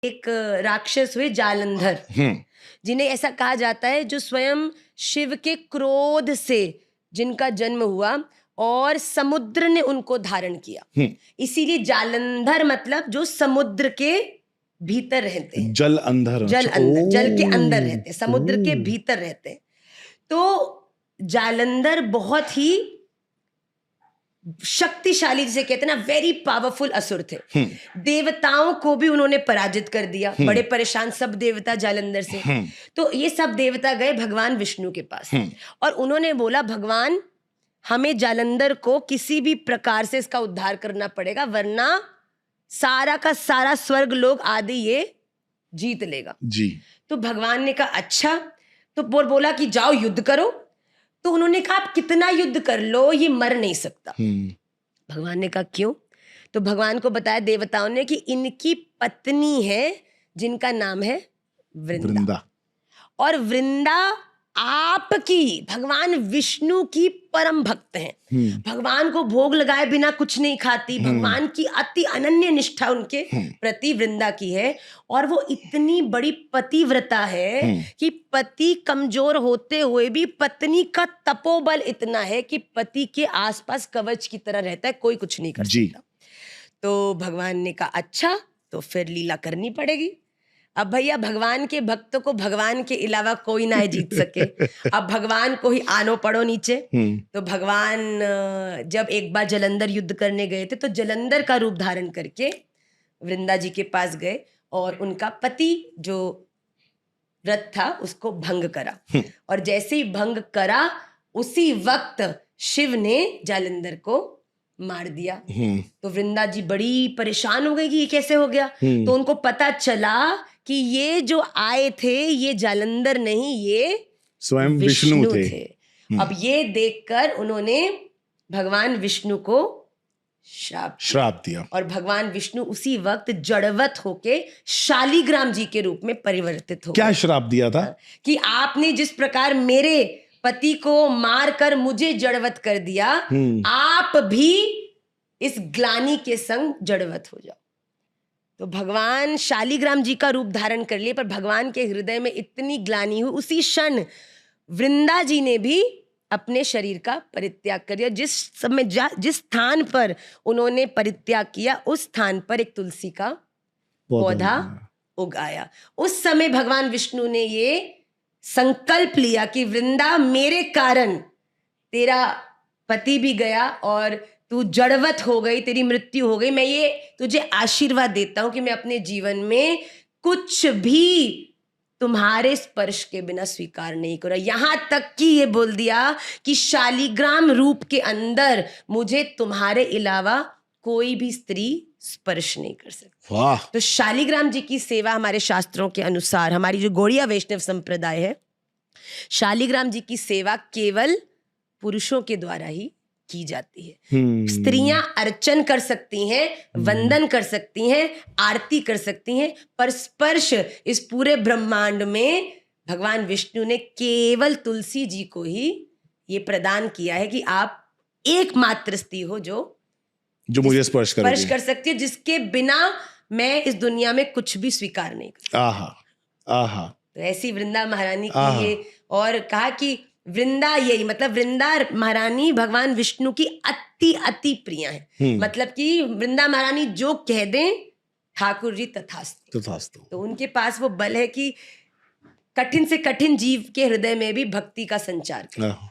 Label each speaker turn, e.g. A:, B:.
A: एक राक्षस हुए जालंधर, जिन्हें ऐसा कहा जाता है जो स्वयं शिव के क्रोध से जिनका जन्म हुआ और समुद्र ने उनको धारण किया। इसीलिए जालंधर मतलब जो समुद्र के भीतर रहते हैं।
B: जल अंधर,
A: जल अंदर, जल के अंदर रहते हैं, समुद्र के भीतर रहते हैं। तो जालंधर बहुत ही शक्तिशाली, जिसे कहते हैं ना, वेरी पावरफुल असुर थे। देवताओं को भी उन्होंने पराजित कर दिया। बड़े परेशान सब देवता जालंधर से। तो ये सब देवता गए भगवान विष्णु के पास और उन्होंने बोला, भगवान हमें जालंधर को किसी भी प्रकार से इसका उद्धार करना पड़ेगा, वरना सारा का सारा स्वर्ग लोक आदि ये जीत लेगा
B: जी। तो
A: भगवान ने कहा अच्छा। तो बोला कि जाओ युद्ध करो। तो उन्होंने कहा आप कितना युद्ध कर लो, ये मर नहीं सकता। भगवान ने कहा क्यों? तो भगवान को बताया देवताओं ने कि इनकी पत्नी है जिनका नाम है वृंदा। और वृंदा आपकी, भगवान विष्णु की परम भक्त हैं। भगवान को भोग लगाए बिना कुछ नहीं खाती। भगवान की अति अनन्य निष्ठा उनके प्रति वृंदा की है। और वो इतनी बड़ी पतिव्रता है कि पति कमजोर होते हुए भी पत्नी का तपोबल इतना है कि पति के आसपास कवच की तरह रहता है, कोई कुछ नहीं कर सकता। तो भगवान ने कहा अच्छा, तो फिर लीला करनी पड़ेगी। अब भैया भगवान के भक्तों को भगवान के अलावा कोई ना जीत सके। अब भगवान को ही आनो पड़ो नीचे। तो भगवान जब एक बार जालंधर युद्ध करने गए थे तो जालंधर का रूप धारण करके वृंदा जी के पास गए और उनका पति जो व्रत था उसको भंग करा। और जैसे ही भंग करा उसी वक्त शिव ने जालंधर को मार दिया। तो वृंदा जी बड़ी परेशान हो गई कि ये कैसे हो गया। तो उनको पता चला कि ये जो आए थे ये जालंधर नहीं, ये स्वयं विष्णु थे। अब ये देखकर उन्होंने भगवान विष्णु को श्राप दिया। और भगवान विष्णु उसी वक्त जड़वत होके शालिग्राम जी के रूप में परिवर्तित हो गए।
B: क्या श्राप दिया था?
A: कि आपने जिस प्रकार मेरे पति को मार कर मुझे जड़वत कर दिया, आप भी इस ग्लानि के संग जड़वत हो जाओ। तो भगवान शालिग्राम जी का रूप धारण कर लिए, पर भगवान के हृदय में इतनी ग्लानि हुई, उसी क्षण वृंदा जी ने भी अपने शरीर का परित्याग कर दिया। जिस स्थान पर उन्होंने परित्याग किया उस स्थान पर एक तुलसी का पौधा उगाया। उस समय भगवान विष्णु ने ये संकल्प लिया कि वृंदा मेरे कारण तेरा पति भी गया और तू जड़वत हो गई, तेरी मृत्यु हो गई। मैं ये तुझे आशीर्वाद देता हूं कि मैं अपने जीवन में कुछ भी तुम्हारे स्पर्श के बिना स्वीकार नहीं करूं। यहां तक कि ये बोल दिया कि शालिग्राम रूप के अंदर मुझे तुम्हारे अलावा कोई भी स्त्री स्पर्श नहीं कर सकती।
B: वाह!
A: तो शालिग्राम जी की सेवा हमारे शास्त्रों के अनुसार, हमारी जो गौड़िया वैष्णव संप्रदाय है, शालिग्राम जी की सेवा केवल पुरुषों के द्वारा ही की जाती है। स्त्रियां अर्चन कर सकती हैं, वंदन कर सकती हैं, आरती कर सकती हैं, पर स्पर्श इस पूरे ब्रह्मांड में भगवान विष्णु ने केवल तुलसी जी को ही ये प्रदान किया है कि आप एकमात्र स्त्री हो जो
B: मुझे स्पर्श
A: कर सकती है, जिसके बिना मैं इस दुनिया में कुछ भी स्वीकार नहीं कर सकती।
B: आहा।
A: तो ऐसी वृंदा महारानी की ये, और कहा कि वृंदा, यही मतलब वृंदा महारानी भगवान विष्णु की अति अति प्रिय है। मतलब कि वृंदा महारानी जो कह दें ठाकुर जी तथास्तु। तो उनके पास वो बल है कि कठिन से कठिन जीव के हृदय में भी भक्ति का संचार करें।